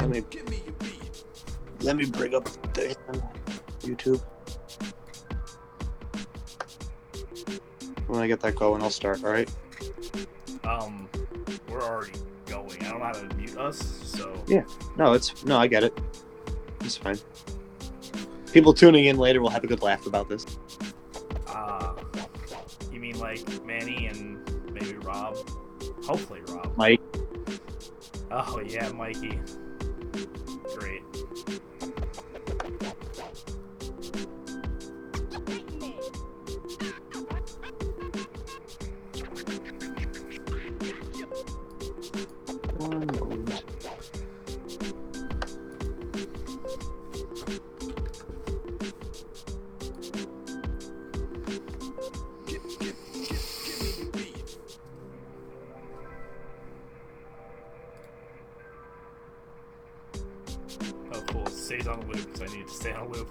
Let me bring up the YouTube. When I get that going, I'll start. All right. We're already going. I don't know how to mute us, so Yeah. No, I get it. It's fine. People tuning in later will have a good laugh about this. You mean like Manny and maybe Rob? Hopefully Rob. Mike. Oh yeah, Mikey. Great. One moment. Oh cool, it stays on loop, so I need to stay on loop.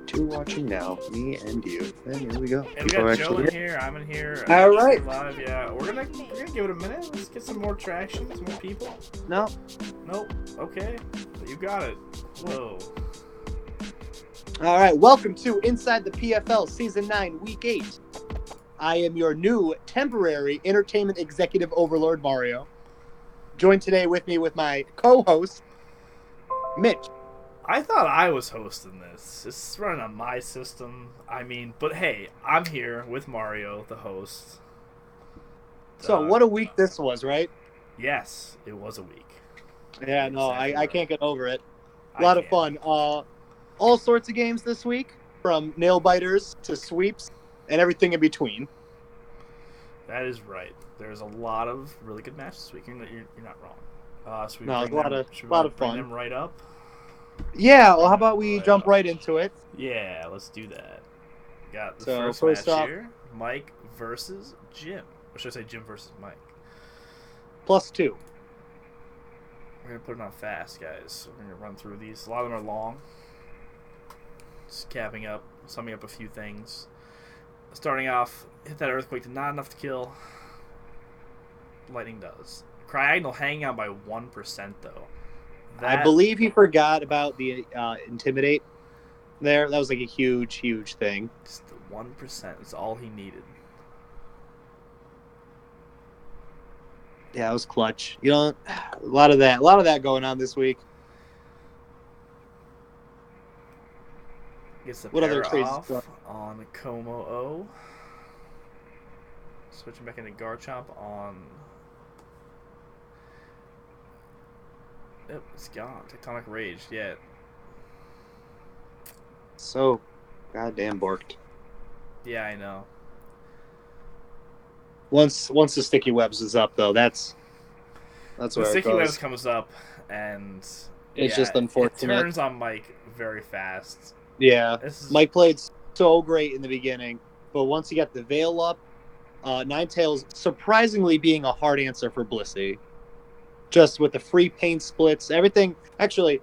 Two watching now, me and you. And here we go. And we got Joe in here, I'm in here. All right. Live, yeah. We're gonna give it a minute. Let's get some more traction, some more people. No. Nope. Okay. You got it. Whoa. All right. Welcome to Inside the PFL Season 9, Week 8. I am your new temporary entertainment executive overlord, Mario. Joined today with me with my co-host, Mitch. I thought I was hosting this. This is running on my system. I mean, but hey, I'm here with Mario, the host. So what a week this was, right? Yes, it was a week. Yeah, no, Exactly I right. can't get over it. A lot of fun. All sorts of games this week, from nail biters to sweeps and everything in between. That is right. There's a lot of really good matches this week. You're not wrong. So we No, bring a lot of bring fun. them right up. Yeah, well, how about we jump right into it? Yeah, let's do that. Got the So, first first match off- here: Mike versus Jim. Or should I say Jim versus Mike? +2. We're gonna put it on fast, guys. We're gonna run through these. A lot of them are long. Just summing up a few things. Starting off, hit that earthquake. Not enough to kill. Lightning does. Cryogonal hanging on by 1% though. I believe he forgot about the intimidate there. That was like a huge, huge thing. Just the 1% is all he needed. Yeah, it was clutch. You know, a lot of that going on this week. Gets the What other para crazy off stuff? on Como O. Switching back into Garchomp on. Yep, it's gone. Tectonic Rage, yeah. So goddamn borked. Yeah, I know. Once the sticky webs is up though, that's where The it sticky goes. webs comes up and It's just unfortunate. It turns on Mike very fast. Yeah, Mike played so great in the beginning, but once he got the veil up, Ninetales surprisingly being a hard answer for Blissey. Just with the free paint splits, everything. Actually,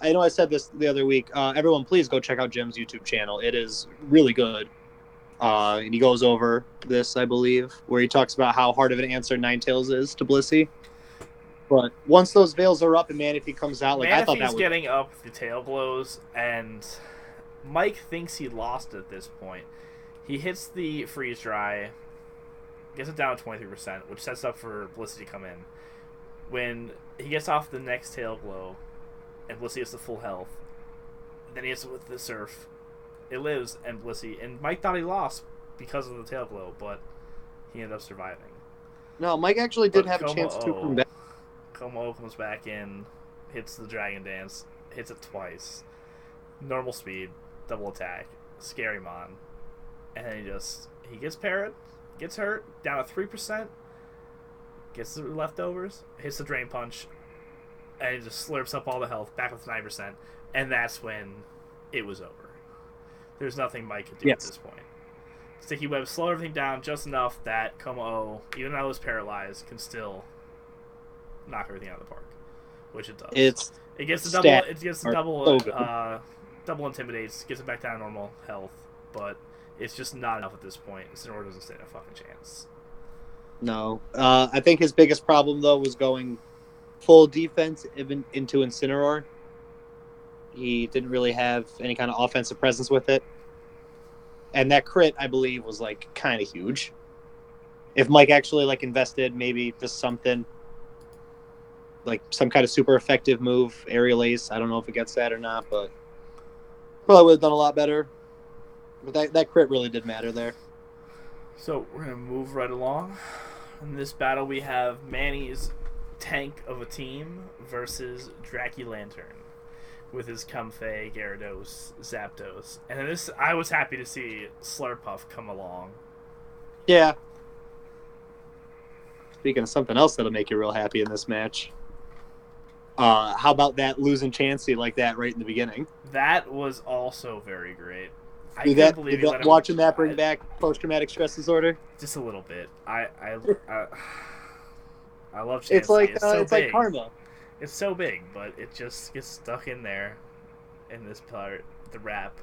I know I said this the other week. Everyone, please go check out Jim's YouTube channel. It is really good. And he goes over this, I believe, where he talks about how hard of an answer Ninetales is to Blissey. But once those veils are up and Manaphy comes out, I thought that was getting up the tail blows, and Mike thinks he lost at this point. He hits the freeze dry, gets it down to 23%, which sets up for Blissey to come in. When he gets off the next tail blow, and Blissey gets the full health, then he hits it with the surf. It lives, and Blissey, and Mike thought he lost because of the tail blow, but he ended up surviving. No, Mike actually did have a chance to come back. Como comes back in, hits the Dragon Dance, hits it twice. Normal speed, double attack, Scary Mon. And then he gets parried, gets hurt, down to 3%, gets the leftovers, hits the Drain Punch, and he just slurps up all the health, back up to 9%, and that's when it was over. There's nothing Mike could do at this point. Sticky Web slowed everything down just enough that Como O, even though it was paralyzed, can still knock everything out of the park. which it does. Its It gets the double. stats It gets the are double. so good. Double intimidates. Gets it back down to normal health, but it's just not enough at this point. Incineroar doesn't stand a fucking chance. No. I think his biggest problem, though, was going full defense even into Incineroar. He didn't really have any kind of offensive presence with it. And that crit, I believe, was like kind of huge. If Mike actually like invested maybe just something like some kind of super effective move, aerial ace. I don't know if it gets that or not, but probably would have done a lot better. But that crit really did matter there. So we're gonna move right along. In this battle, we have Manny's tank of a team versus Dracky Lantern with his Comfey, Gyarados, Zapdos. And in this, I was happy to see Slurpuff come along. Yeah. Speaking of something else that'll make you real happy in this match, how about that losing Chansey like that right in the beginning? That was also very great. I Did couldn't believe did he let him. watching that bring back post-traumatic stress disorder? Just a little bit. I love Chansey. It's like so it's big. like karma. It's so big, but it just gets stuck in there. In this part, the wrap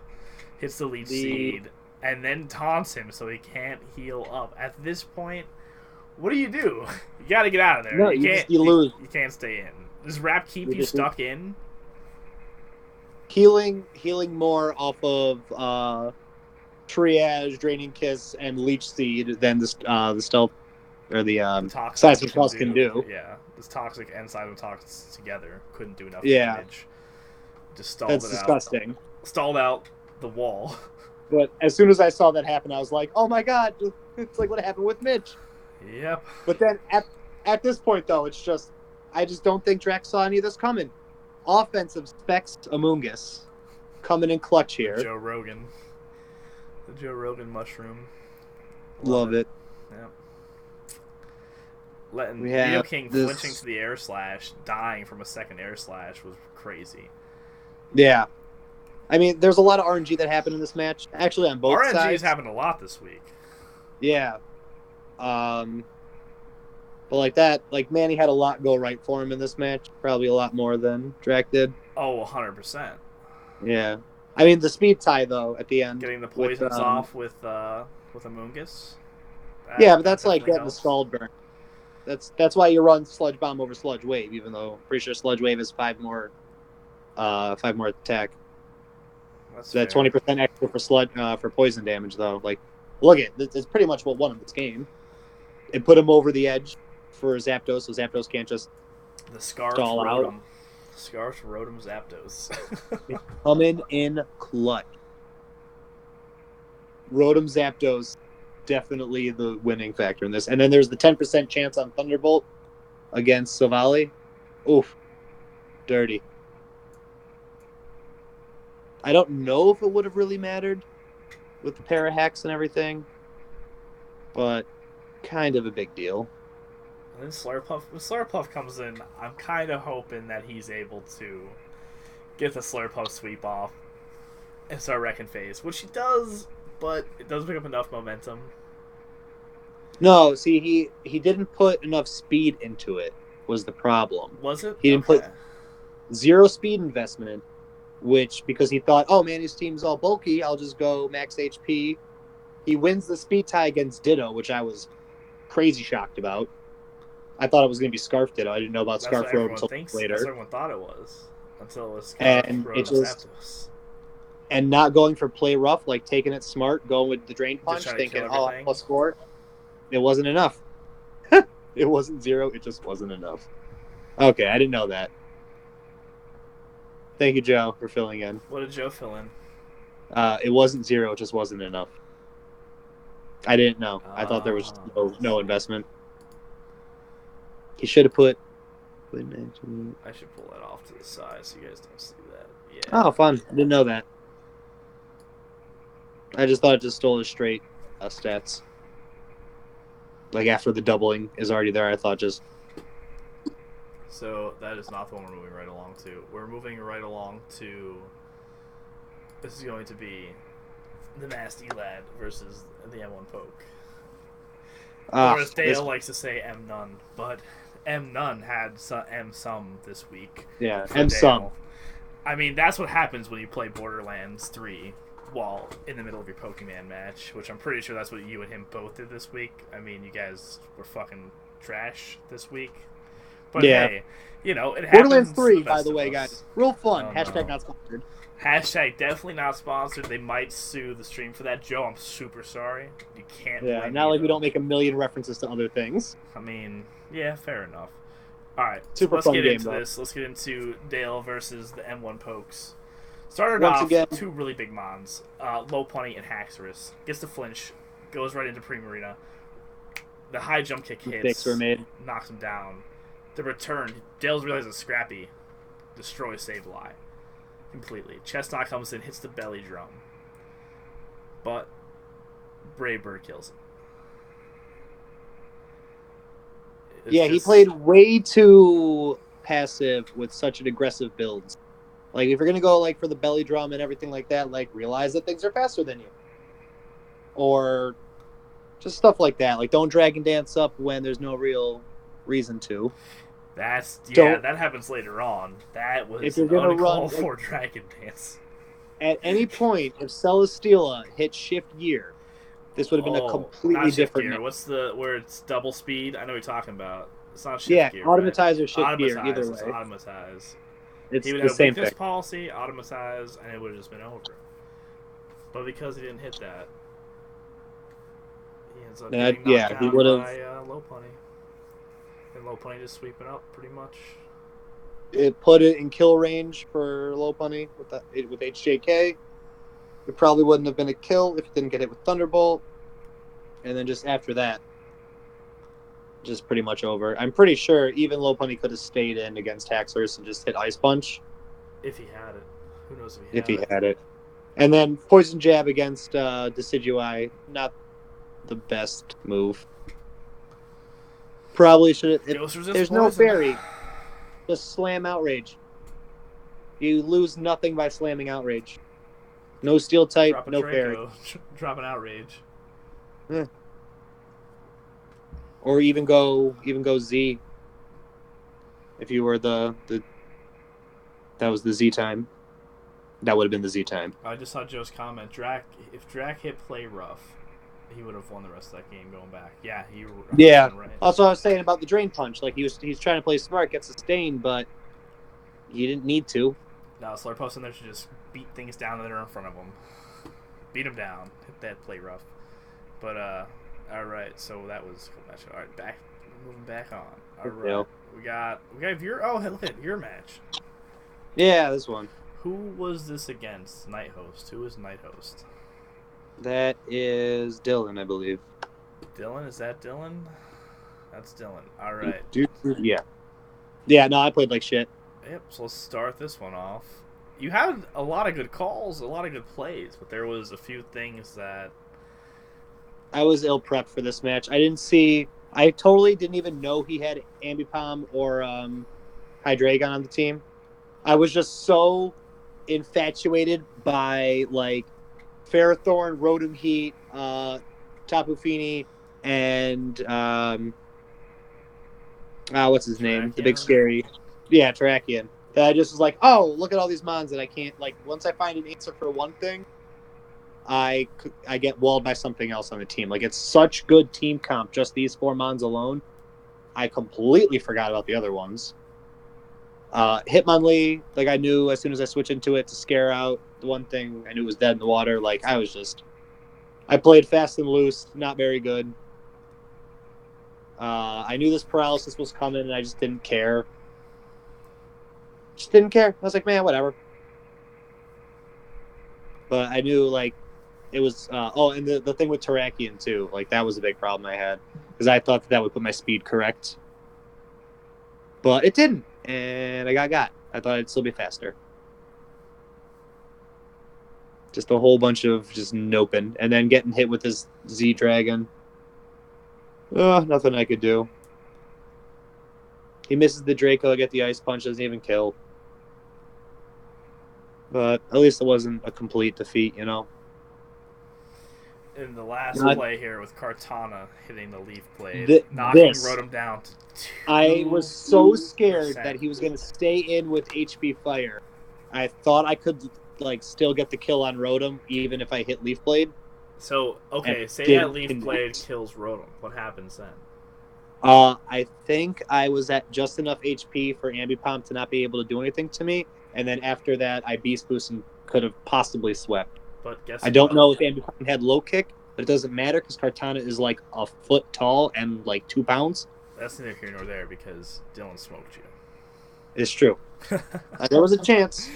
hits the leech seed and then taunts him so he can't heal up. At this point, what do? You gotta get out of there. No, you can't. you lose. You can't stay in. Does wrap keep you stuck in? Healing more off of triage, draining kiss, and leech seed than the stealth or the seismic toss can do. Yeah, this toxic and seismic toss together couldn't do enough damage. Just stalled That's it disgusting. out. Stalled out the wall. But as soon as I saw that happen, I was like, "Oh my god!" It's like what happened with Mitch. Yep. But then at this point, though, it's just I just don't think Drac saw any of this coming. Offensive specs Amoongus coming in clutch here. The Joe Rogan mushroom. Love it. Yep. Letting Neo King flinching to the air slash, dying from a second air slash was crazy. Yeah. I mean, there's a lot of RNG that happened in this match. Actually, on both sides. RNG has happened a lot this week. Yeah. But like that, like Manny had a lot go right for him in this match. Probably a lot more than Drac did. Oh, 100%. Yeah. I mean, the speed tie, though, at the end. Getting the poisons off with Amoongus. Yeah, but that's like getting the scald burn. That's why you run Sludge Bomb over Sludge Wave, even though I'm pretty sure Sludge Wave is 5 more attack. That's that 20% extra for sludge for poison damage, though. Like, look at it's pretty much what won him this game. It put him over the edge for Zapdos, so Zapdos can't just stall out. Scarf Rotom Zapdos. Coming in clutch. Rotom Zapdos, definitely the winning factor in this. And then there's the 10% chance on Thunderbolt against Silvally. Oof. Dirty. I don't know if it would have really mattered with the para hacks and everything, but kind of a big deal. And then Slurpuff, when Slurpuff comes in, I'm kind of hoping that he's able to get the Slurpuff sweep off and start wrecking phase, which he does, but it doesn't pick up enough momentum. No, see, he didn't put enough speed into it, was the problem. Was it? He didn't put zero speed investment in, which, because he thought, oh, man, his team's all bulky, I'll just go max HP. He wins the speed tie against Ditto, which I was crazy shocked about. I thought it was going to be Scarf Ditto. I didn't know about Scarf Road until later. That's what everyone thought it was. Until it was Scarf Road Zapdos. And not going for play rough, like taking it smart, going with the Drain Punch, thinking, oh, +4. It wasn't enough. It wasn't zero. It just wasn't enough. Okay, I didn't know that. Thank you, Joe, for filling in. What did Joe fill in? It wasn't zero. It just wasn't enough. I didn't know. I thought there was no investment. He should have put. I should pull that off to the side so you guys don't see that. Yeah. Oh, fun. Didn't know that. I just thought it just stole his straight stats. Like after the doubling is already there, I thought just. So that is not the one we're moving right along to. We're moving right along to. This is going to be the Nasty Lad versus the M1 Poke. Or as Dale likes to say, M None. But M none had M some this week. Yeah, For and Dale. some. I mean, that's what happens when you play Borderlands 3 while in the middle of your Pokemon match, which I'm pretty sure that's what you and him both did this week. I mean, you guys were fucking trash this week. But Yeah. hey, you know, it Borderlands happens. 3, The by best the of way, us. guys. Real fun. Oh, Hashtag no. not sponsored. Hashtag definitely not sponsored. They might sue the stream for that. Joe, I'm super sorry. You can't Yeah, blame not me, like we though. don't make a million references to other things. I mean, yeah, fair enough. Alright, so Super let's fun get game, into though. this. Let's get into Dale versus the M1 Pokes. Started Once off, again, two really big mons. Low Punny and Haxorus. Gets the flinch, goes right into Primarina. The high jump kick mistakes were hits, made. knocks him down. The return, Dale's realizes Scrappy destroys Sableye completely. Chestnut comes in, hits the belly drum. But Brave Bird kills him. He played way too passive with such an aggressive build. Like, if you're gonna go like for the belly drum and everything like that, like realize that things are faster than you, or just stuff like that. Like, don't Dragon Dance up when there's no real reason to. That happens later on. That was If you're an gonna run uncalled for Dragon Dance. at any point, if Celesteela hit shift gear, this would have been a completely not shift different gear. match. What's the where it's double speed? I know what you're talking about. It's not shift Yeah, gear. automatize or shift automatize, gear, either it's way. automatize. It's He would the have same weakness thing. policy, automatize, and it would have just been over. But because he didn't hit that, he ends up getting knocked he down would have. by Low Punny. And Low Punny just sweeping up pretty much. It put it in kill range for Low Punny with HJK. It probably wouldn't have been a kill if it didn't get hit with Thunderbolt. And then just after that, just pretty much over. I'm pretty sure even Low Punny could have stayed in against Haxorus and just hit Ice Punch. If he had it. Who knows if he had it. And then Poison Jab against Decidueye, not the best move. Probably should have. There's no fairy. Just slam Outrage. You lose nothing by slamming Outrage. No Steel type, no fairy. Drop an Outrage. Or even go Z. If you were that was the Z time. That would have been the Z time. I just saw Joe's comment. If Drac hit play rough, he would have won the rest of that game going back. Yeah, right. Also, I was saying about the Drain Punch. Like he's trying to play smart, get sustained, but he didn't need to. No, Slurpost in there should just beat things down that are in front of him. Beat him down. Hit that play rough. But all right. So that was a cool match. All right, moving back on. All right, Yeah. we got your. Oh, look at your match. Yeah, this one. Who was this against? Night Host. Who is Night Host? That is Dylan, I believe. Dylan? Is that Dylan? That's Dylan. All right. Yeah. Yeah, no, I played like shit. Yep, so let's start this one off. You had a lot of good calls, a lot of good plays, but there was a few things that... I was ill-prepped for this match. I totally didn't even know he had Ambipom or Hydreigon on the team. I was just so infatuated by, like, Ferrothorn, Rotom Heat, Tapu Fini, and what's his name? The big scary. Yeah, Terrakion. That I just was like, oh, look at all these mons that I can't, like, once I find an answer for one thing, I get walled by something else on the team. Like, it's such good team comp, just these 4 mons alone. I completely forgot about the other ones. Hitmonlee, like, I knew as soon as I switched into it to scare out the one thing, I knew it was dead in the water. Like, I played fast and loose, not very good. I knew this paralysis was coming, and I just didn't care. I was like, man, whatever. But I knew, like, it was... and the thing with Terrakion, too. Like, that was a big problem I had. Because I thought that would put my speed correct. But it didn't. And I got. I thought I'd still be faster. Just a whole bunch of just noping. And then getting hit with this Z-Dragon. Nothing I could do. He misses the Draco. I get the Ice Punch. Doesn't even kill. But at least it wasn't a complete defeat, you know? in the last Not play here with Cartana hitting the leaf blade, knocking this. Rotom down to 2%. I was so scared that he was going to stay in with HP Fire. I thought I could like still get the kill on Rotom even if I hit Leaf Blade. So, And okay, say that didn't leaf blade connect. kills Rotom. What happens then? I think I was at just enough HP for Ambipom to not be able to do anything to me, and then after that, I Beast Boost and could have possibly swept. But guess I don't what? know if Ambipom had low kick, but it doesn't matter because Kartana is like a foot tall and like 2 pounds. That's neither here nor there because Dylan smoked you. It's true. There was a chance.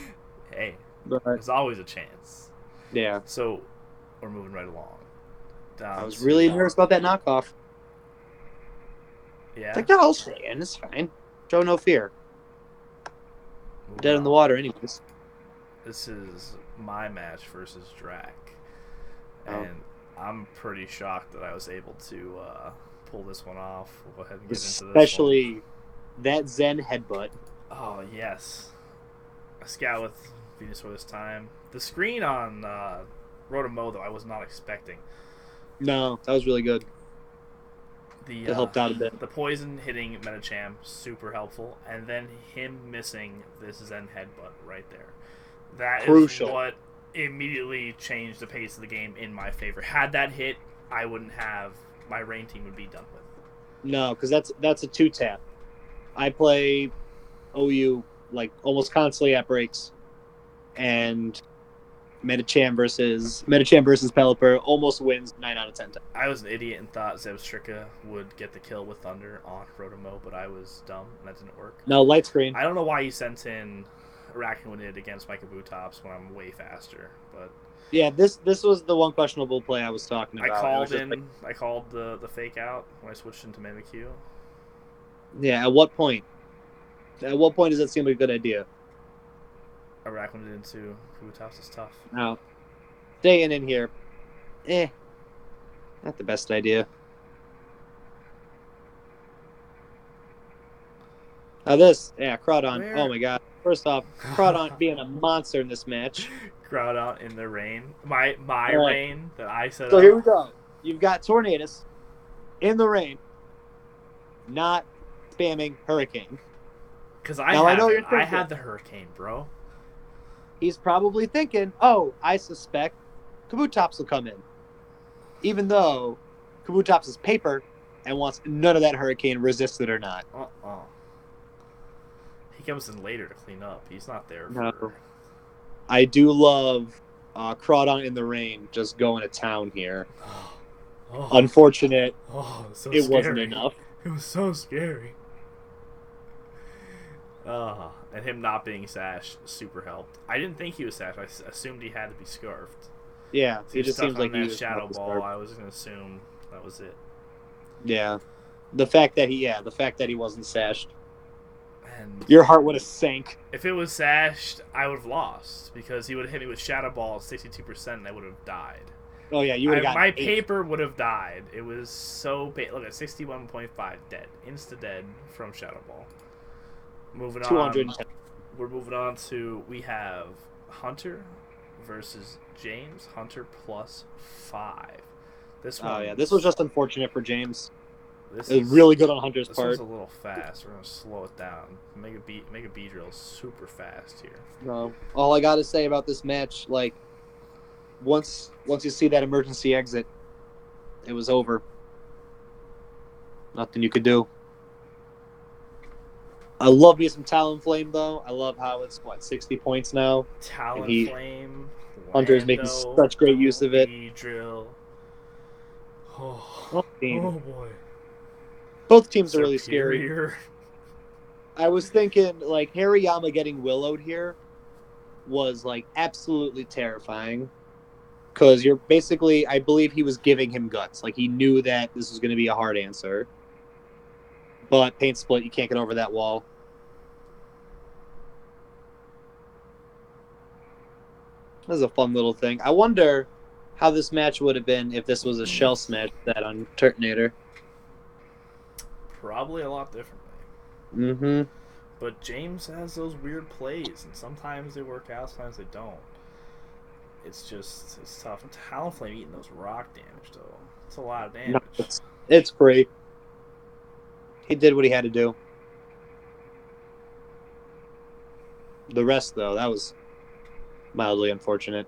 Hey, but there's always a chance. yeah, So, we're moving right along. I was really nervous about that knockoff. Yeah. It's like, no, I'll stay in. It's fine. Show no fear. Dead in the water, anyways. This is my match versus Drac. Oh. And I'm pretty shocked that I was able to pull this one off. We'll go ahead and get into this one. Especially that Zen headbutt. Oh, yes. A scout with Venusaur this time. The screen on Rotom, though, I was not expecting. No, that was really good. It helped out a bit. The poison hitting Metacham, super helpful. And then him missing this Zen headbutt right there. That Crucial. is what immediately changed the pace of the game in my favor. Had that hit, I wouldn't have... My rain team would be done with. No, because that's a 2-tap. I play OU like almost constantly at breaks, and Metacham versus Pelipper almost wins 9 out of 10 times. I was an idiot and thought Zebstrika would get the kill with Thunder on Rotom, but I was dumb and that didn't work. No, light screen. I don't know why you sent in Arachnoid against Micah Bootops when I'm way faster, but yeah, this was the one questionable play I was talking about. I called the fake out when I switched into Mimikyu. Yeah, at what point? At what point does that seem like a good idea? Arachnoid into Bootops is tough. Now, staying in here, not the best idea. Now Crawdon. Where? Oh my god. First off, Crawdon being a monster in this match. Groudon in the rain. My rain that I set up. So here we go. You've got Tornadus in the rain, not spamming Hurricane. Because I had the Hurricane, bro. He's probably thinking, oh, I suspect Kabutops will come in. Even though Kabutops is paper and wants none of that Hurricane, resisted or not. He comes in later to clean up. He's not there for... No. I do love Crawdon in the rain just going to town here. Unfortunate. So it scary. Wasn't enough. It was so scary. And him not being sashed super helped. I didn't think he was sashed. I assumed he had to be scarfed. Yeah, he it just seems like he was Shadow Ball. I was going to assume that was it. Yeah, the fact that he wasn't sashed. And your heart would have sank. If it was sashed, I would have lost because he would have hit me with Shadow Ball at 62%, and I would have died. Oh yeah, you would have. My paper would have died. It was so bad. Look at 61.5 dead, insta dead from Shadow Ball. Moving 210. on. We're moving on to we have Hunter versus James. Hunter +5. This one. Oh yeah, this was just unfortunate for James. This is really good on Hunter's part. This one's a little fast. We're gonna slow it down. Make a B drill super fast here. No, all I gotta say about this match, like, once you see that emergency exit, it was over. Nothing you could do. I love me some Talonflame though. I love how it's 60 points now. Talonflame. Hunter is making such great use of it. B drill. Oh boy. Both teams are really scary. I was thinking, like, Hariyama getting Willowed here was, like, absolutely terrifying. Because you're basically, I believe he was giving him guts. Like, he knew that this was going to be a hard answer. But Paint Split, you can't get over that wall. That was a fun little thing. I wonder how this match would have been if this was a Shell Smash set on Turtonator. Probably a lot differently. Mm-hmm. But James has those weird plays, and sometimes they work out, sometimes they don't. It's tough. Talonflame eating those rock damage though. It's a lot of No, damage. it's free. He did what he had to do. The rest, though, that was mildly unfortunate.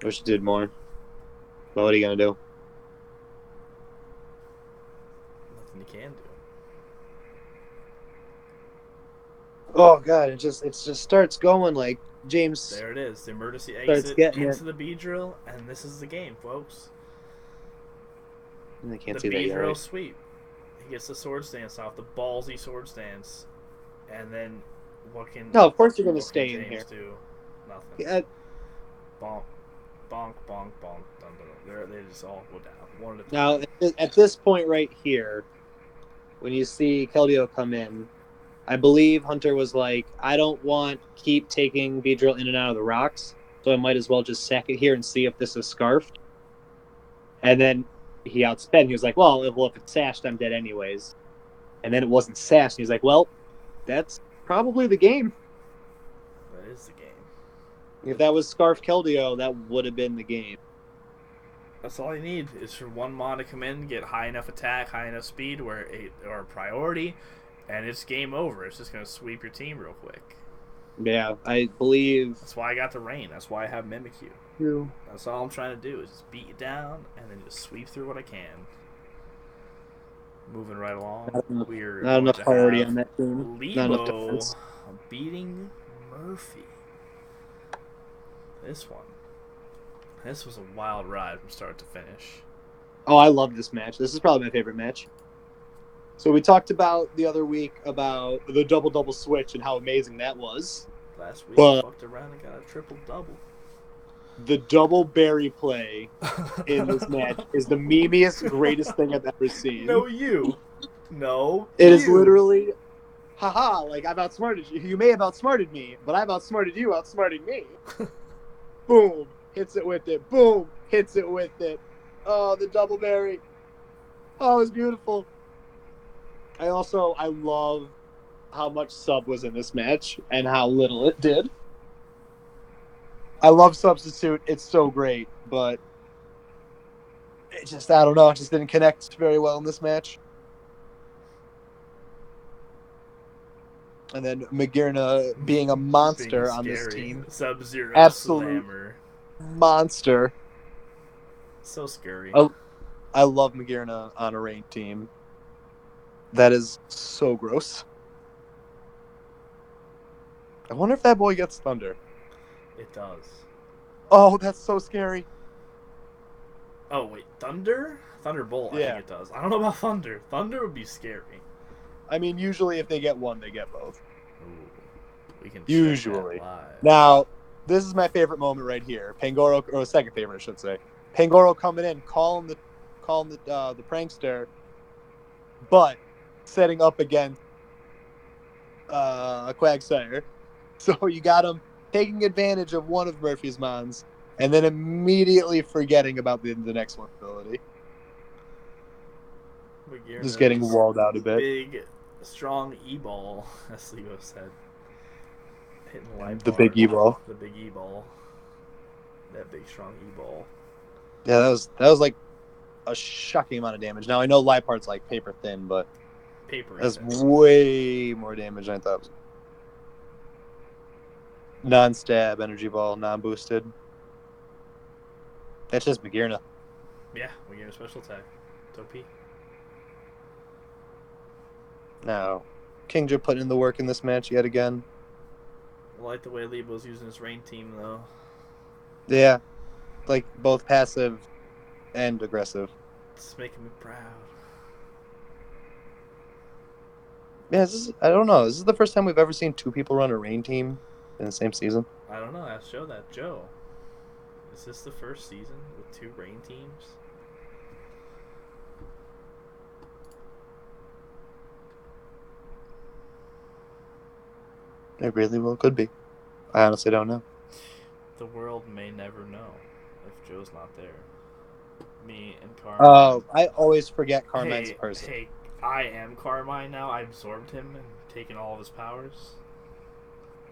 Wish he did more. But what are you gonna do? Nothing you can do. Oh god, it just starts going like James There it is. The emergency starts exit getting it. into the B drill, and this is the game, folks. I can't The see that B yet. drill Right? sweep. He gets the sword stance off, the ballsy sword stance, and then No, of course you're gonna what can stay in James here. do? Nothing. Yeah, Bonk, bonk, bonk, bonk. Dun, dun, dun. They just all go down one at a now time. at this point right here, when you see Keldeo come in, I believe Hunter was like, I don't want keep taking Beedrill in and out of the rocks, so I might as well just sack it here and see if this is scarfed. And then he outsped. He was like, well, if it's sashed, I'm dead anyways. And then it wasn't sashed. And he's like, well, that's probably the game. That is the game. If that was Scarf Keldeo, that would have been the game. That's all you need is for one mod to come in, get high enough attack, high enough speed, or priority, and it's game over. It's just gonna sweep your team real quick. Yeah, I believe. That's why I got the rain. That's why I have Mimikyu. You. That's all I'm trying to do is just beat you down and then just sweep through what I can. Moving right along, we're Not going enough to priority have on that team. Not enough Leibo defense. beating Murphy. This was a wild ride from start to finish. Oh, I love this match. This is probably my favorite match. So we talked about the other week about the double switch and how amazing that was. Last week, But fucked around and got a triple double. the double berry play in this match is the memeiest, greatest thing I've ever seen. No, you. No, It is you. literally, haha, like I've outsmarted you. You may have outsmarted me, but I've outsmarted you, outsmarting me. Boom, hits it with it. Boom, hits it with it. Oh, the double berry. Oh, it was beautiful. I love how much sub was in this match and how little it did. I love substitute. It's so great, but it just, I don't know, it just didn't connect very well in this match. And then Magirna being a monster Being on this scary. team. Sub-Zero Absolute Slammer. monster. So scary. I love Magirna on a rain team. That is so gross. I wonder if that boy gets thunder. It does. Oh, that's so scary. Oh, wait. Thunder? Thunderbolt, I Yeah. think it does. I don't know about Thunder. Thunder would be scary. I mean, usually if they get one, they get both. Ooh. We can Usually. check that live. Now, this is my favorite moment right here. Pangoro, or second favorite, I should say. Pangoro coming in, calling the prankster, but setting up against a Quagsire. So you got him taking advantage of one of Murphy's mons, and then immediately forgetting about the next one ability. Magirna's Just getting walled out a bit. Big, strong E-ball, as Leibo said. Hitting the light The bar. big E-ball. The big E-ball. That big, strong E-ball. Yeah, that was like a shocking amount of damage. Now I know Lipart's like paper thin, but Papery that's thin. way more damage than I thought it was. Non-stab, energy ball, non-boosted. That's just Magirna. Yeah, we get a special attack. Topi. Now, Kingdra putting in the work in this match yet again. I like the way Leibo's using his rain team, though. Yeah, like both passive and aggressive. It's making me proud. Yeah, I don't know. This is the first time we've ever seen two people run a rain team in the same season. I don't know. Ask Joe that. Joe, is this the first season with two rain teams? It really well could be. I honestly don't know. The world may never know if Joe's not there. Me and Carmine. Oh, I always forget Carmine's person. Hey, I am Carmine now. I absorbed him and taken all of his powers.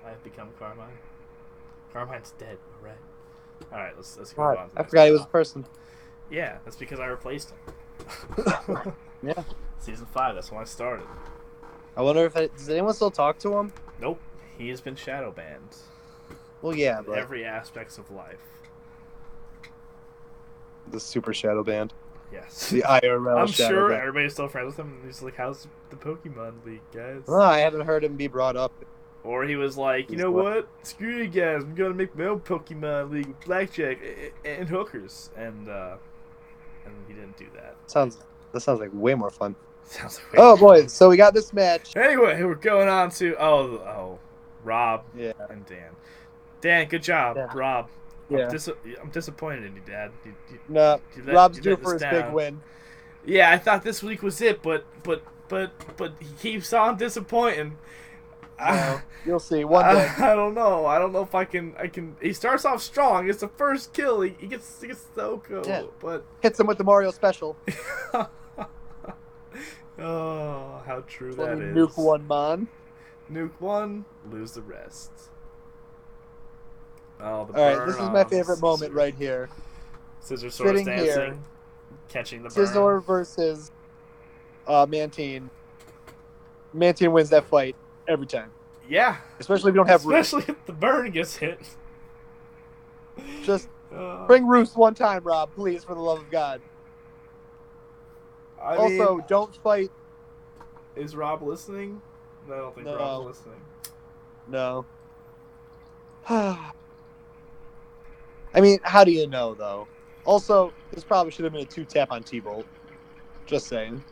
I have become Carmine. Carmine's dead. All right. All right. Let's move God, on. To the I next forgot he one. was a person. Yeah, that's because I replaced him. Yeah. Season 5. That's when I started. I wonder if does anyone still talk to him? Nope. He has been shadow banned. Well, yeah, In but every aspect of life. the super shadow band, Yes. the IRL I'm shadow sure band. everybody's still friends with him. And he's like, "How's the Pokemon League, guys?" Oh, I haven't heard him be brought up. Or he was like, "You know what? Screw you guys. I'm gonna make my own Pokemon League with blackjack and hookers." And he didn't do that. That sounds like way more fun. Sounds like Oh boy, so we got this match. Anyway, we're going on to Rob Yeah, and Dan. Dan, good job, yeah, Rob. yeah. I'm disappointed in you, Dad. No, Rob's due for his big win. Yeah, I thought this week was it, but he keeps on disappointing. No, you'll see one day. I don't know. I don't know if I can. He starts off strong. It's the first kill. He gets Soko, Yeah. but Hits him with the Mario special. oh, how true Let that me is. nuke one, man. Nuke one, lose the rest. Oh, the All right, this is my favorite moment right here. Scissor Swords Sitting dancing, here, catching the burn. Scizor versus Mantine. Mantine wins that fight every time. Yeah. Especially if you don't have Roost. Especially if the burn gets hit. Just bring Roost one time, Rob, please, for the love of God. I also, mean, don't fight. Is Rob listening? No, I don't think Rob's listening. No. I mean, how do you know, though? Also, this probably should have been a 2-tap on T-Bolt. Just saying.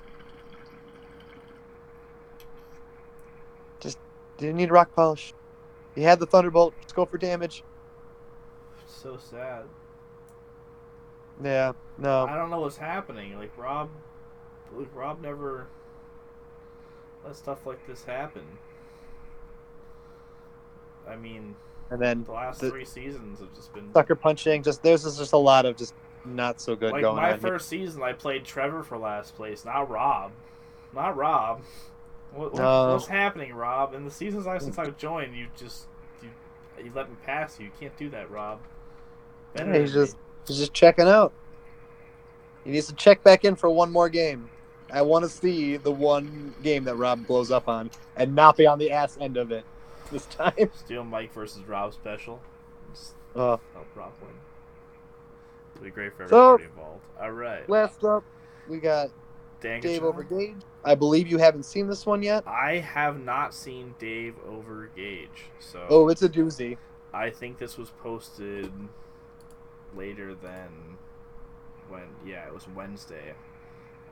Just didn't need Rock Polish. He had the Thunderbolt. Just go for damage. So sad. Yeah, no. I don't know what's happening. Rob never let stuff like this happen. I mean, And then the last 3 seasons have just been sucker punching. There's just a lot of just not so good going on. My first season, I played Trevor for last place, not Rob. Not Rob. What's happening, Rob? In the seasons since I've joined, you let me pass you. You can't do that, Rob. Yeah, he's just checking out. He needs to check back in for one more game. I want to see the one game that Rob blows up on and not be on the ass end of it this time. Steel Mike versus Rob special. Help Rob win. It'll be great for everybody involved. All right. Last up, we got Dave over Gage. I believe you haven't seen this one yet. I have not seen Dave over Gage. So. Oh, it's a doozy. I think this was posted later than when. Yeah, it was Wednesday.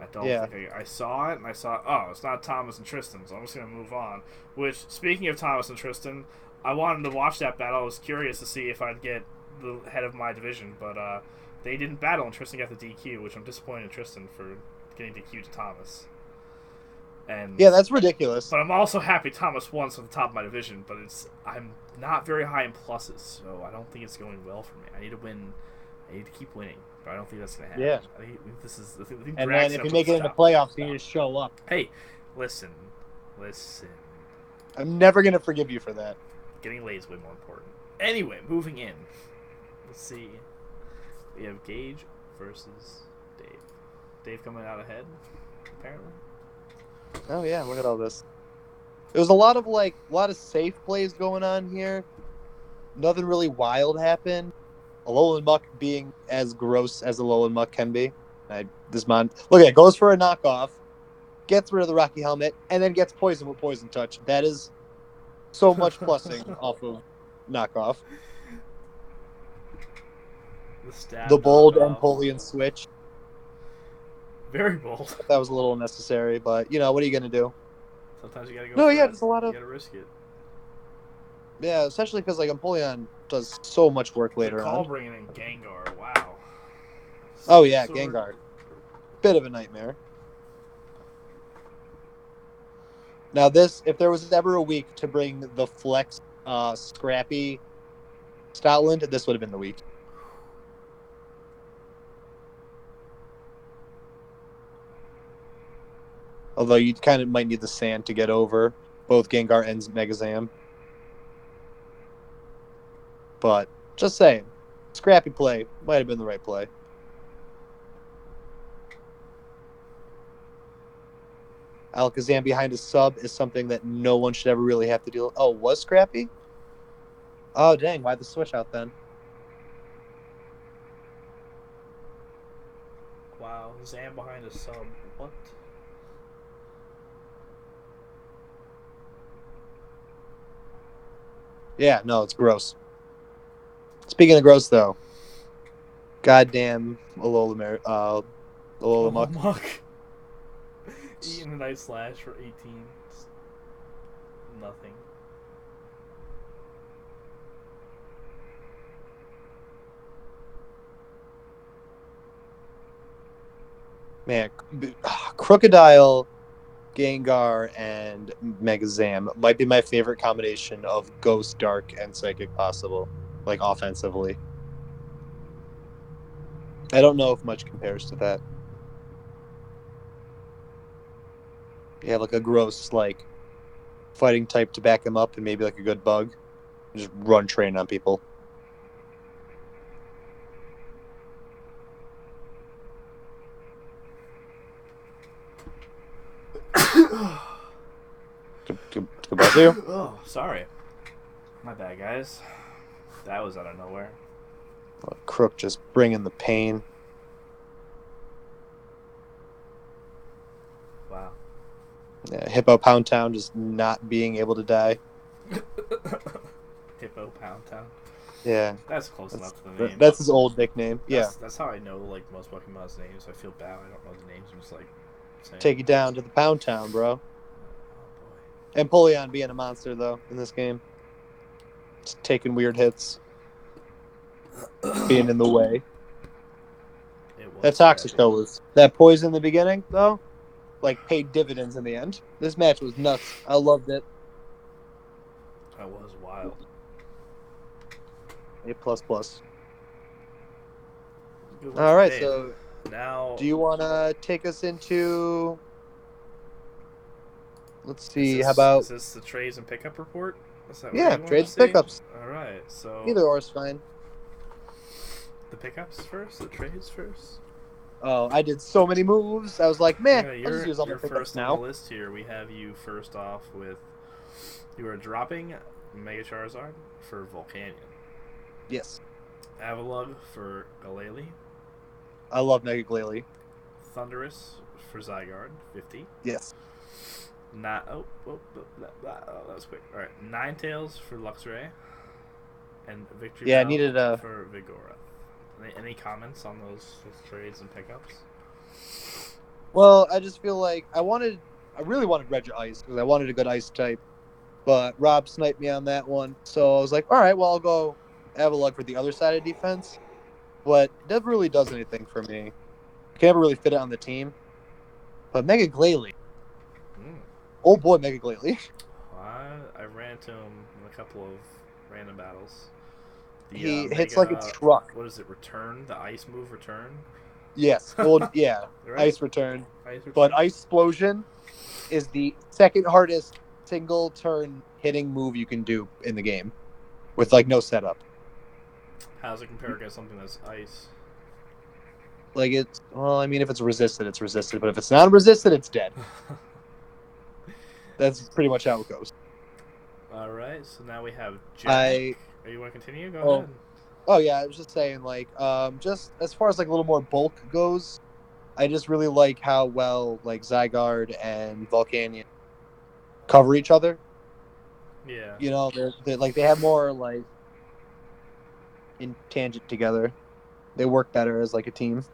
I don't think I saw it, and I saw, oh, it's not Thomas and Tristan, so I'm just going to move on. Which, speaking of Thomas and Tristan, I wanted to watch that battle. I was curious to see if I'd get the head of my division, but they didn't battle, and Tristan got the DQ, which I'm disappointed in Tristan for getting DQ to Thomas. And yeah, that's ridiculous. But I'm also happy Thomas won at the top of my division, but I'm not very high in pluses, so I don't think it's going well for me. I need to win. I need to keep winning. But I don't think that's going to happen. Yeah. I think this is. I think and then if you make it into playoffs, you need to show up. Hey, listen. I'm never going to forgive you for that. Getting laid is way more important. Anyway, moving in. Let's see. We have Gage versus Dave. Dave coming out ahead, apparently. Oh yeah, look at all this. There was a lot of safe plays going on here. Nothing really wild happened. Alolan Muck being as gross as Alolan Muck can be. Look at it, goes for a knockoff, gets rid of the Rocky Helmet, and then gets poisoned with Poison Touch. That is so much plussing off of knockoff. The bold Empoleon switch. Very bold. That was a little unnecessary, but what are you gonna do? Sometimes you gotta go. No, yeah, there's a lot of. You gotta risk it. Yeah, especially because Empoleon does so much work later on. Call bringing in Gengar, wow. Oh yeah, Gengar. Bit of a nightmare. Now if there was ever a week to bring the flex Scrappy Stoutland, this would have been the week. Although you kind of might need the sand to get over both Gengar and Megazam. But just saying, scrappy play might have been the right play. Alakazam behind a sub is something that no one should ever really have to deal with. Oh, was scrappy? Oh, dang. Why the switch out then? Wow, Zam behind a sub. What? Yeah, no, it's gross. Speaking of gross, though, goddamn Alola Oh, Muck. Muck. Eating a nice slash for 18. It's nothing. Man, Crocodile, Gengar, and Megazam might be my favorite combination of Ghost, Dark, and Psychic possible, like offensively. I don't know if much compares to that. You have like a gross, like, fighting type to back him up and maybe like a good bug. Just run train on people. Goodbye, you. Oh, sorry. My bad, guys. That was out of nowhere. Crook just bringing the pain. Wow. Yeah, Hippo Pound Town just not being able to die. Hippo Pound Town. Yeah, That's close enough to the name. that's his old nickname. Yeah, That's how I know like most Pokemon's names. I feel bad. I don't know the names. I'm just like saying. take you down to the Pound Town, bro. Oh boy. Empoleon being a monster though in this game, just taking weird hits, being in the way. That Toxic though was that poison in the beginning though, like paid dividends in the end. This match was nuts. I loved it. That was wild. A plus plus. Good All right, Dave. so now do you want to take us into? Let's see. is How about is this the trades and pickup report? Is that what yeah, you want trades to see? pickups. All right, so Either or is fine. the pickups first, the trades first. Oh, I did so many moves. I was like, man, Yeah, I'll just use all my you're pickups first on now. the list here. We have you first off with you are dropping Mega Charizard for Volcanion, Yes, Avalugg for Galele, I love Mega Glalie. Thundurus for Zygarde 50. Yes, That was quick. All right, Ninetales for Luxray, and Victory yeah, I Bell needed a. for Vigora. Any comments on those trades and pickups? Well, I just feel like I really wanted Regice because I wanted a good ice type, but Rob sniped me on that one. So I was like, all right, well, I'll go Avalugg for the other side of defense, but it never really does anything for me. I can never really fit it on the team. But Mega Glalie, oh boy, Mega Glalie. I ran into him in a couple of random battles. The He hits like a Mega, truck. what is it? Return the ice move. Return. Yes, well, yeah, Right? Ice Return. Ice return. But Ice Explosion is the second hardest single turn hitting move you can do in the game with like no setup. How does it compare against something that's ice? Like it's well, I mean, if it's resisted, it's resisted, but if it's not resisted, it's dead. That's pretty much how it goes. All right, so now we have Jack. I You want to continue? Go oh ahead. oh yeah, I was just saying like just as far as like a little more bulk goes, I just really like how well like Zygarde and Volcanion cover each other. Yeah. You know, they're like they have more like in tangent together. They work better as like a team.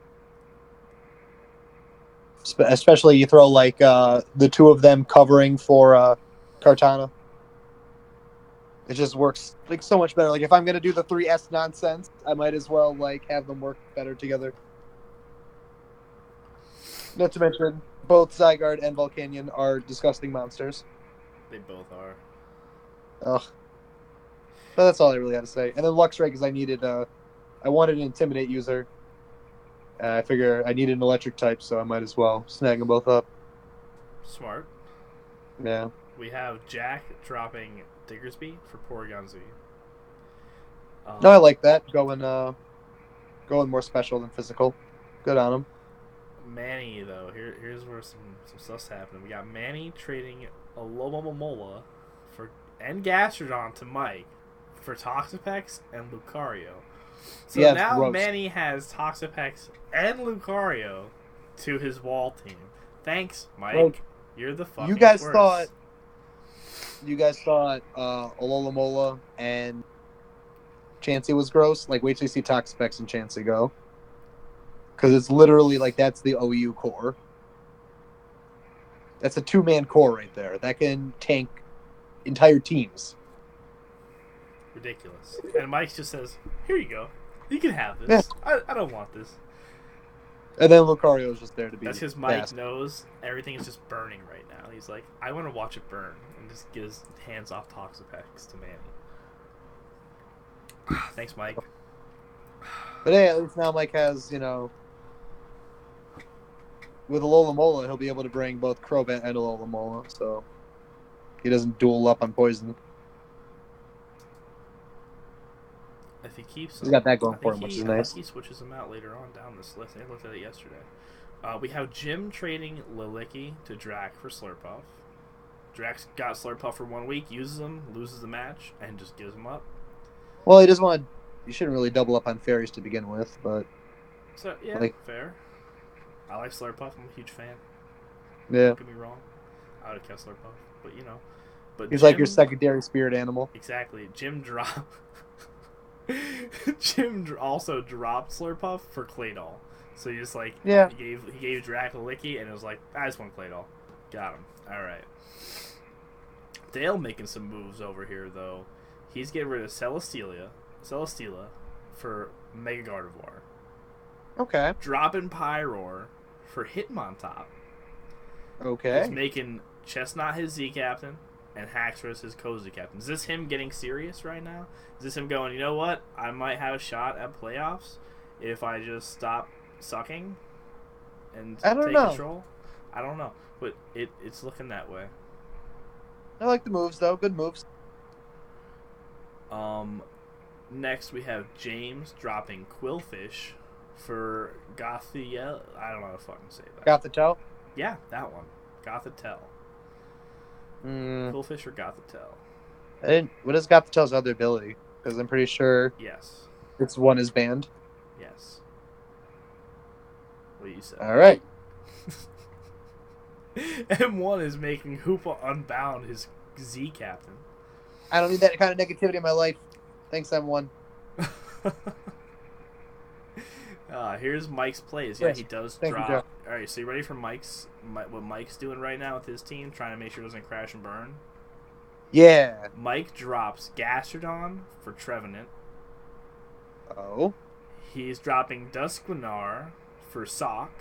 Especially you throw like the two of them covering for Cartana. It just works like so much better. Like if I'm gonna do the 3S nonsense, I might as well like have them work better together. Not to mention both Zygarde and Volcanion are disgusting monsters. They both are. Ugh. But that's all I really had to say. And then Luxray because I wanted an Intimidate user. I figure I need an electric type, so I might as well snag them both up. Smart. Yeah. We have Jack dropping Diggersby for Porygon Z. No, I like that. Going more special than physical. Good on him. Manny though, here's where some stuff's happening. We got Manny trading a Lomomola for and Gastrodon to Mike for Toxapex and Lucario. So Yeah, it's now gross. Manny has Toxapex and Lucario to his wall team. Thanks, Mike. Like, You're the you fucking guys worst. thought Alola and Chansey was gross. Like, wait till you see Toxapex and Chansey go. Because it's literally like that's the OU core. That's a 2-man core right there. That can tank entire teams. Ridiculous. And Mike just says, "Here you go. You can have Yeah. this. I don't want this." And then Lucario is just there to be That's because Mike fast. knows everything is just burning right now. He's like, I want to watch it burn and just get his hands off Toxapex to Manny. Thanks, Mike. But hey, at least now Mike has, with Alola Mola, he'll be able to bring both Crobat and Alola Mola, so he doesn't duel up on poison. If he keeps He's got that going I for think him, which he, is I think nice. he switches them out later on down this list. I looked at it yesterday. We have Jim trading Lilicki to Drac for Slurpuff. Drac's got Slurpuff for 1 week, uses him, loses the match, and just gives him up. Well, he doesn't want. You shouldn't really double up on fairies to begin with, but So yeah, like, fair. I like Slurpuff. I'm a huge fan. yeah, Don't get me wrong. I would have kept Slurpuff, but you know. But he's Jim, like your secondary spirit animal. exactly. Jim also dropped Slurpuff for Claydol. So he just like Yeah. he gave Drac a Licky and it was like, I just want Claydol. Got him. Alright. Dale making some moves over here though. He's getting rid of Celesteela for Mega Gardevoir. Okay. Dropping Pyroar for Hitmontop. Okay. He's making Chestnut his Z captain and Haxorus his Cozy captain. Is this him getting serious right now? Is this him going, you know what? I might have a shot at playoffs if I just stop sucking and I don't take know. control? I don't know. But it's looking that way. I like the moves though. Good moves. Next we have James dropping Quillfish for Gothiel. I don't know how to fucking say that. Got the toe. Yeah, that one. Gothitelle. Quillfish or Gothitelle? What has got the toe's other ability? Because I'm pretty sure Yes. it's one is banned. Yes. What you said. All right. M1 is making Hoopa Unbound his Z captain. I don't need that kind of negativity in my life. Thanks, M1. Here's Mike's plays. Yeah, Yes. he does Thank you, drop. All right, so you ready for what Mike's doing right now with his team, trying to make sure it doesn't crash and burn? Yeah. Mike drops Gastrodon for Trevenant. Oh. He's dropping Duskwinar for Sock.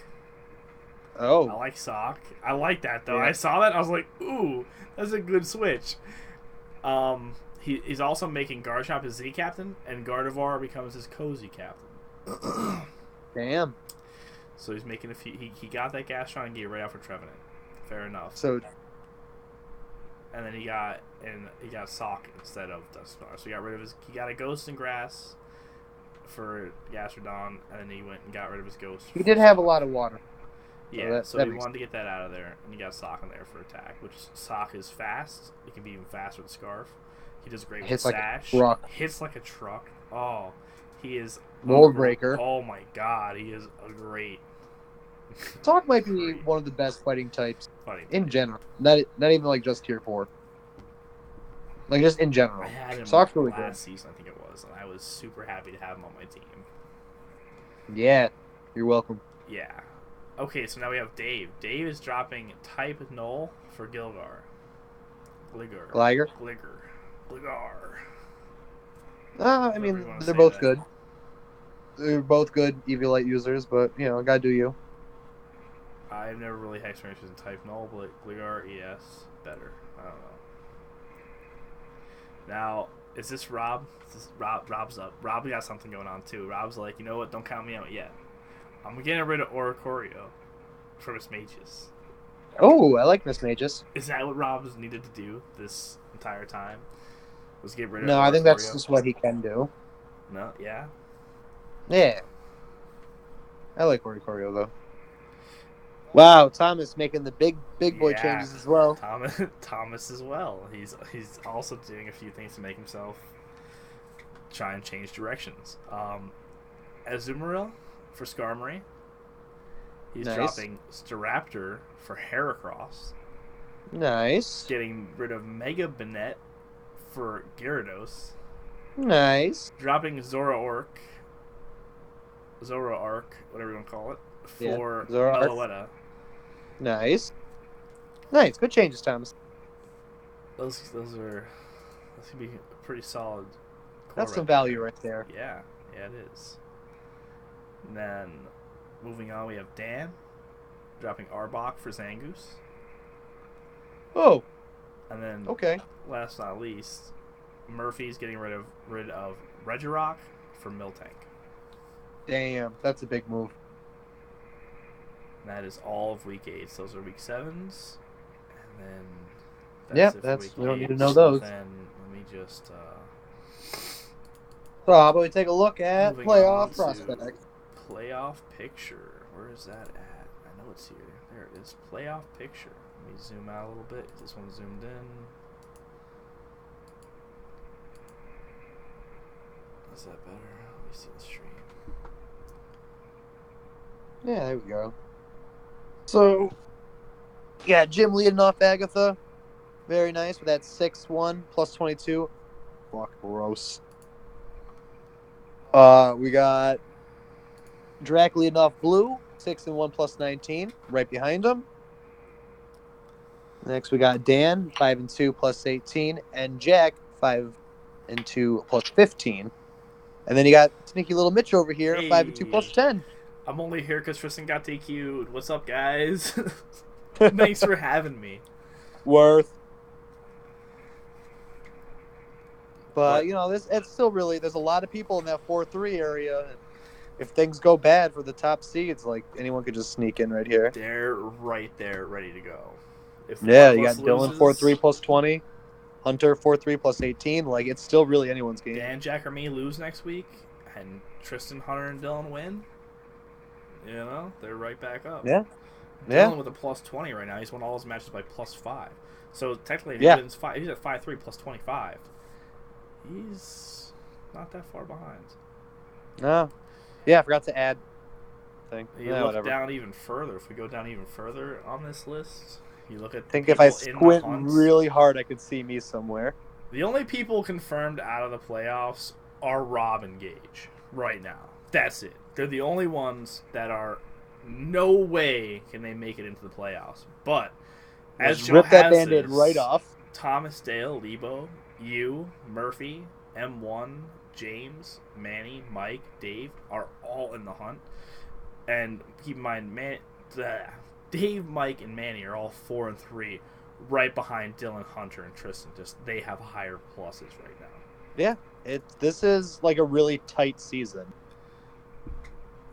I Oh. like Sock. I like that though. Yeah. I saw that and I was like, ooh, that's a good switch. He's also making Garchomp his Z captain, and Gardevoir becomes his Cozy captain. Damn. So he's making a few. He got that Gastron and gave right out for Trevenant. Fair enough. So And then he got Sock instead of Dusknoir. So he got a Ghost and Grass for Gastrodon, and then he went and got rid of his Ghost. he did have a lot of water. Yeah, So so that he wanted to get that out of there, and he got Sock in there for attack, which Sock is fast. It can be even faster with Scarf. He does great with Hits like a Sash. truck. Hits like a truck. Oh, he is Mold Breaker. Oh my god, he is a great. Talk might be one of the best fighting types Funny. in general. Not even like just tier 4. Like just in general. I had him Sock's really good. last season, I think it was, and I was super happy to have him on my team. Yeah. You're welcome. Yeah. Okay, so now we have Dave. Dave is dropping Type Null for Gilgar. Gligar. I Whatever mean, you wanna they're say both that. good. They're both good Eviolite users, but, gotta do you. I've never really had experiences in Type Null, but Gligar, yes, better. I don't know. Now, is this Rob? Rob's up. Rob got something going on, too. Rob's like, you know what? Don't count me out yet. I'm getting rid of Oricorio for Miss Mages. Oh, I like Miss Magus. Is that what Rob's needed to do this entire time? Was get rid of No, Oricorio? I think that's just what he can do. No, yeah. Yeah. I like Oricorio, though. Wow, Thomas making the big boy Yeah. changes as well. Thomas as well. He's also doing a few things to make himself try and change directions. Azumarill for Skarmory. He's Nice. dropping Staraptor for Heracross. Nice. Getting rid of Mega Banette for Gyarados. Nice. Dropping Zoroark, whatever you want to call it, Yeah. for Zoroark. Meloetta. Nice. Nice. Good changes, Thomas. Those could be a pretty solid core That's some right value there. right there. Yeah, it is. And then moving on, we have Dan dropping Arbok for Zangoose. Oh, And then okay. last but not least, Murphy's getting rid of Regirock for Miltank. Damn, that's a big move. And that is all of week 8. Those are week 7s. And then Yeah, it for that's week we don't need 8. to know So those. then let me just So how about we take a look at moving on playoff to prospect? playoff picture. Where is that at? I know it's here. There it is. Playoff picture. Let me zoom out a little bit. This one zoomed in. Is that better? Let me see the stream. Yeah, there we go. So, yeah, Jim leading off Agatha. Very nice with that 6-1 plus 22. Fuck, gross. We got Drac leading off Blue, 6-1 plus 19, right behind him. Next, we got Dan, 5-2 plus 18, and Jack, 5-2 plus 15. And then you got sneaky little Mitch over here, 5-2 Hey, plus 10. I'm only here because Tristan got DQ'd. What's up, guys? Thanks for having me. Worth. But you know, it's still really there's a lot of people in that 4-3 area, and if things go bad for the top seeds, like anyone could just sneak in right here. They're right there, ready to go. If one Yeah, of you got us Dylan loses, 4-3 plus 20, Hunter 4-3 plus 18. Like it's still really anyone's game. Dan, Jack, or me lose next week, and Tristan, Hunter, and Dylan win, you know, they're right back up. Yeah. Dylan Yeah. with a plus 20 right now. He's won all his matches by plus 5. So technically, if he Yeah. wins 5, he's at 5-3 plus 25. He's not that far behind. No. Yeah, I forgot to add thing. You look down even further. If we go down even further on this list, you look at I think the if I people in the squint hunts. really hard, I could see me somewhere. The only people confirmed out of the playoffs are Rob and Gage right now. That's it. They're the only ones that are no way can they make it into the playoffs. But as Just Joe rip that has band-aid this, right off. Thomas, Dale, Leibo, you, Murphy, M1, James, Manny, Mike, Dave are all in the hunt. And keep in mind, Dave, Mike, and Manny are all 4-3, right behind Dylan, Hunter, and Tristan. Just they have higher pluses right now. Yeah, this is like a really tight season.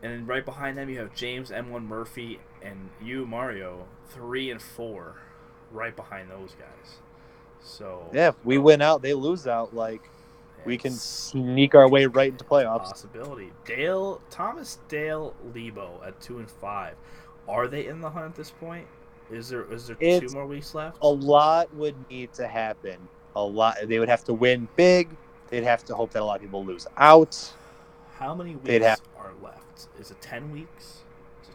And then right behind them, you have James, M1, Murphy, and you, Mario, 3 and 4, right behind those guys. So Yeah, if we win out, they lose out. Like we can sneak our way right into playoffs. Possibility. Thomas, Dale, Leibo at 2 and 5. Are they in the hunt at this point? Is there 2 more weeks left? A lot would need to happen. A lot. They would have to win big. They'd have to hope that a lot of people lose out. How many weeks are left? Is it 10 weeks?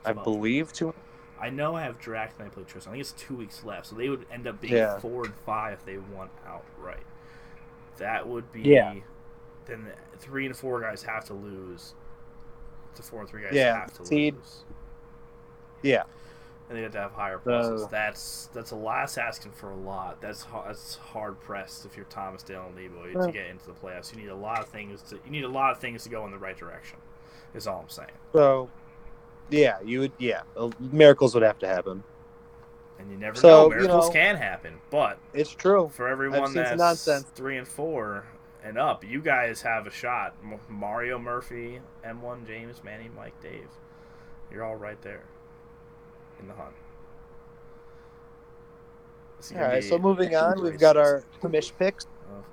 I believe 2. I know I have Drac and I play Tristan. I think it's 2 weeks left, so they would end up being 4 and 5 if they won outright. That would be then the 3 and 4 guys have to lose. The 4 and 3 guys have to lose. Yeah. And they have to have higher pluses. That's a lot's asking for a lot. That's hard pressed if you're Thomas, Dale, and Leibo to get into the playoffs. You need a lot of things to go in the right direction. Is all I'm saying. So, yeah, miracles would have to happen. And you never know. Miracles can happen, but it's true. For everyone that's 3 and 4 and up, you guys have a shot. Mario, Murphy, M1, James, Manny, Mike, Dave. You're all right there in the hunt. All right, so moving on, we've got our commish picks.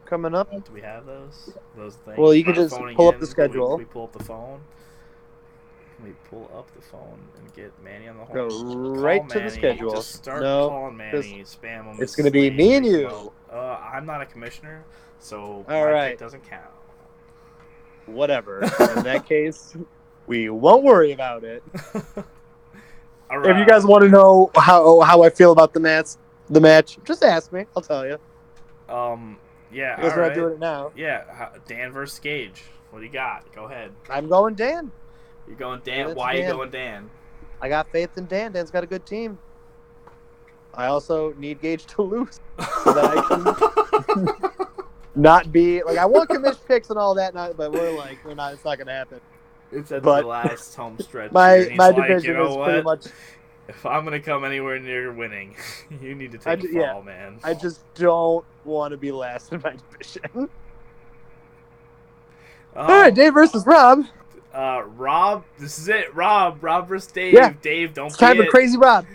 coming up. Do we have those? Those things? Well, you can We're just phoning pull up in. the schedule. Can we pull up the phone? Can we pull up the phone and get Manny on the Go horn? Call right to the Manny. schedule. Just start No, calling Manny. Spam him. it's gonna be me and you. I'm not a commissioner, so All my right. pick doesn't count. Whatever. In that case, we won't worry about it. All right. If you guys want to know how I feel about the match, just ask me. I'll tell you. Yeah. Because All we're right. not doing it now. Yeah. Dan versus Gage. What do you got? Go ahead. I'm going Dan. You're going Dan. Why are you going Dan? I got faith in Dan. Dan's got a good team. I also need Gage to lose so that I can not be like I want commission picks and all that, but we're not. It's not gonna happen. It's at the last home stretch. My like, division is pretty much. If I'm gonna come anywhere near winning, you need to take a fall, man. I just don't want to be last in my division. All right, Dave versus Rob. Rob, this is it. Rob versus Dave. Yeah. Dave, don't. It's time for Crazy Rob.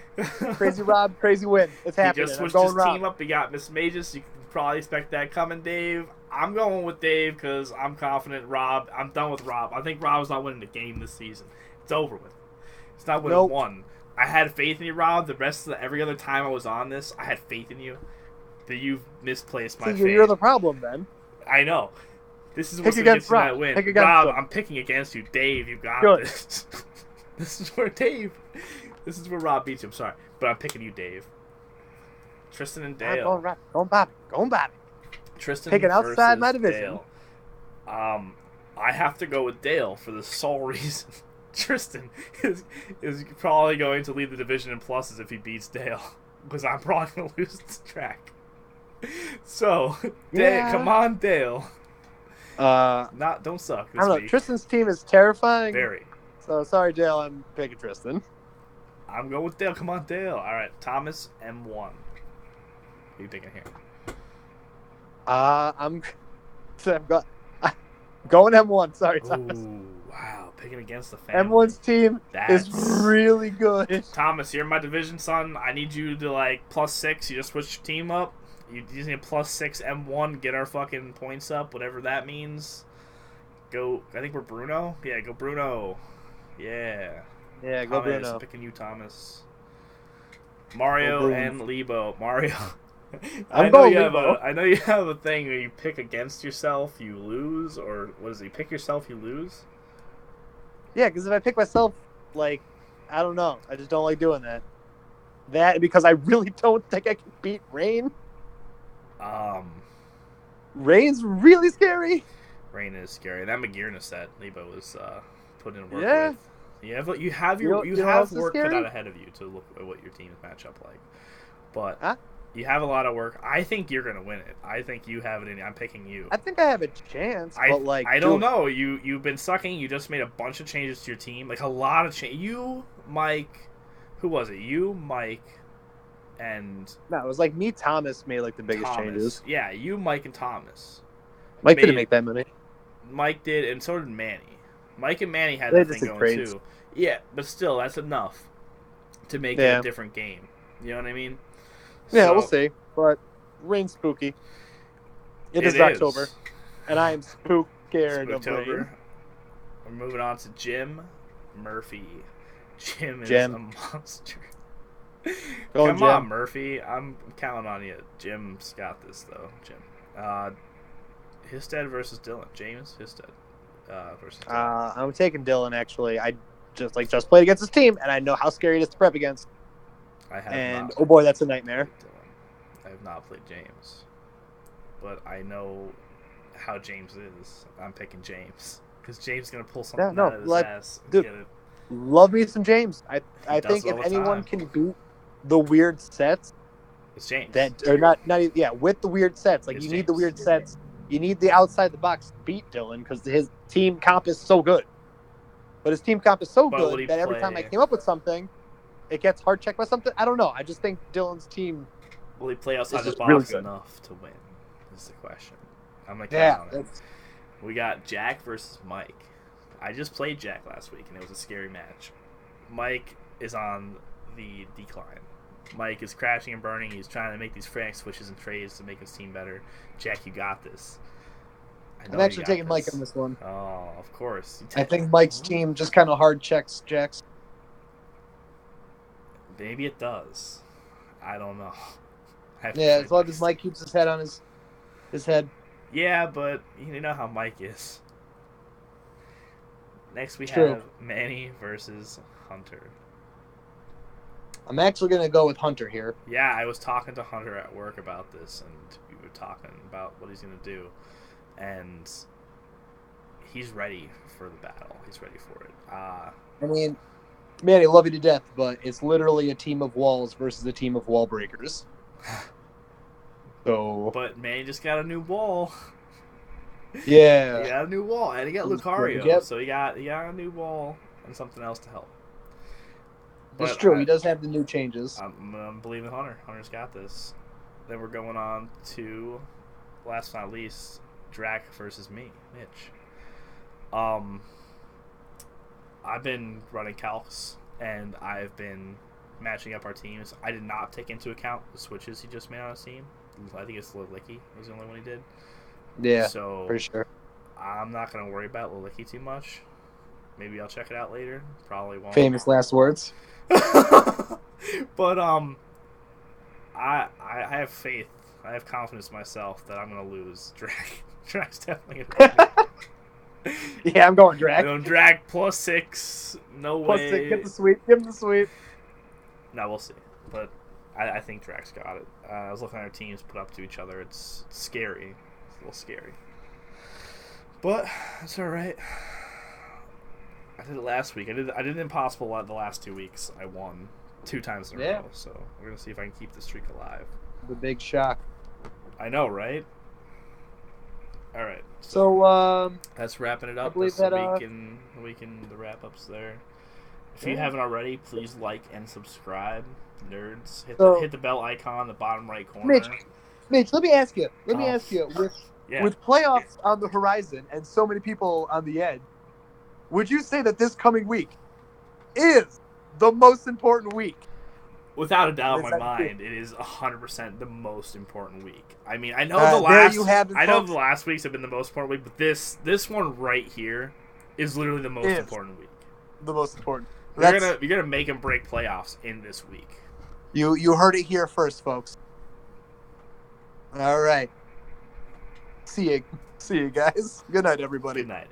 Crazy Rob, crazy win. It's happening. He just switched his team up. He got Miss Magus. You can probably expect that coming, Dave. I'm going with Dave because I'm confident. Rob, I'm done with Rob. I think Rob's not winning the game this season. It's over with. It's not winning one. I had faith in you, Rob. The rest of every other time I was on this, I had faith in you. But you've misplaced my faith. You're the problem, then. I know. This is what's going to get you that win. Rob, I'm picking against you. Dave, you got this. This is where Rob beats you. I'm sorry. But I'm picking you, Dave. Tristan and Dale. Going Bobby. Tristan picking outside my division. Dale. I have to go with Dale for the sole reason. Tristan is probably going to lead the division in pluses if he beats Dale. Because I'm probably going to lose the track. So, Dale, come on, Dale. Don't suck this I don't know. week. Tristan's team is terrifying. Very. So, sorry, Dale. I'm picking Tristan. I'm going with Dale. Come on, Dale. All right, Thomas, M1. What are you thinking here? I'm going M1. Sorry, Thomas. Ooh, wow. Picking against the family. M1's team is really good. Thomas, you're in my division, son. I need you to, +6. You just switch your team up. You just need a +6 M1. Get our fucking points up, whatever that means. Go. I think we're Bruno. Yeah, go Bruno. Yeah. Yeah, go Thomas, Bruno. Picking you, Thomas. Mario and Leibo. Mario. I know you have a thing where you pick against yourself, you lose, or what is it? You pick yourself, you lose. Yeah, because if I pick myself, I don't know. I just don't like doing that. That because I really don't think I can beat Rain. Rain's really scary. Rain is scary. That McGearness set Leibo was put in work with. You have work cut out ahead of you to look at what your teams match up like. But you have a lot of work. I think you're gonna win it. I think you have it in you. I'm picking you. I think I have a chance, but I don't know. You've been sucking. You just made a bunch of changes to your team, a lot of change. You, Mike, who was it? You, Mike, and no, it was me. Thomas made the biggest changes. Yeah, you, Mike, and Thomas. Mike didn't make that many. Mike did, and so did Manny. Mike and Manny had that thing going too. Yeah, but still, that's enough to make it a different game. You know what I mean? Yeah, we'll see. But Rain's spooky. It is October, and I am scared of Rain. We're moving on to Jim Murphy. Jim is a monster. Come on, Murphy. I'm counting on you. Jim's got this, though. Jim. Histed versus Dylan. James Histed versus Dylan. I'm taking Dylan, actually. I just played against his team, and I know how scary it is to prep against. I have and not. Oh boy, that's a nightmare. I have not played James, but I know how James is. I'm picking James because James is gonna pull something out of his ass. Dude, get it. Love me some James. I think if anyone can beat the weird sets, it's James. With the weird sets, you need the weird sets. You need the outside the box beat Dylan because his team comp is so good. But his team comp is so good that every time I came up with something, it gets hard checked by something. I don't know. I just think Dylan's team. Will he play outside the box enough to win? Is the question. I'm gonna count on it. We got Jack versus Mike. I just played Jack last week, and it was a scary match. Mike is on the decline. Mike is crashing and burning. He's trying to make these frantic switches and trades to make his team better. Jack, you got this. I'm actually taking Mike on this one. Oh, of course. I think Mike's team just kind of hard checks Jack's. Maybe it does. I don't know. Yeah, as long as Mike keeps his head on his head. Yeah, but you know how Mike is. Next we have Manny versus Hunter. I'm actually going to go with Hunter here. Yeah, I was talking to Hunter at work about this, and we were talking about what he's going to do. And he's ready for the battle. He's ready for it. I mean, Manny, love you to death, but it's literally a team of walls versus a team of wall breakers. So, but Manny just got a new wall. Yeah, he got a new wall, and he got Lucario. Yep. So he got a new wall and something else to help. It's true. He does have the new changes. I'm believing Hunter. Hunter's got this. Then we're going on to, last but not least, Drac versus me, Mitch. I've been running calcs, and I've been matching up our teams. I did not take into account the switches he just made on his team. I think it's Lilicki was the only one he did. Yeah, so for sure. I'm not going to worry about Lilicki too much. Maybe I'll check it out later. Probably won't. Famous last words. But I have faith. I have confidence in myself that I'm gonna lose. Drac's definitely gonna win. Yeah, I'm going Drac. I'm going Drac +6. No +6. way. Get the sweep. Give him the sweep. No, we'll see. But I think Drac's got it. I was looking at our teams put up to each other. It's scary. It's a little scary. But it's all right. I did it last week. I did impossible the last 2 weeks. I won 2 times in a row. So we're gonna see if I can keep the streak alive. The big shock. I know, right? All right. So that's wrapping it up. That's the wrap ups there. If you haven't already, please like and subscribe, nerds. Hit the bell icon in the bottom right corner. Mitch, let me ask you. With playoffs on the horizon and so many people on the edge, would you say that this coming week is the most important week? Without a doubt in my mind, it is 100% the most important week. I mean, I know the last weeks have been the most important week, but this one right here is literally the most important week. The most important. You're gonna make and break playoffs in this week. You heard it here first, folks. All right. See you guys. Good night, everybody. Good night.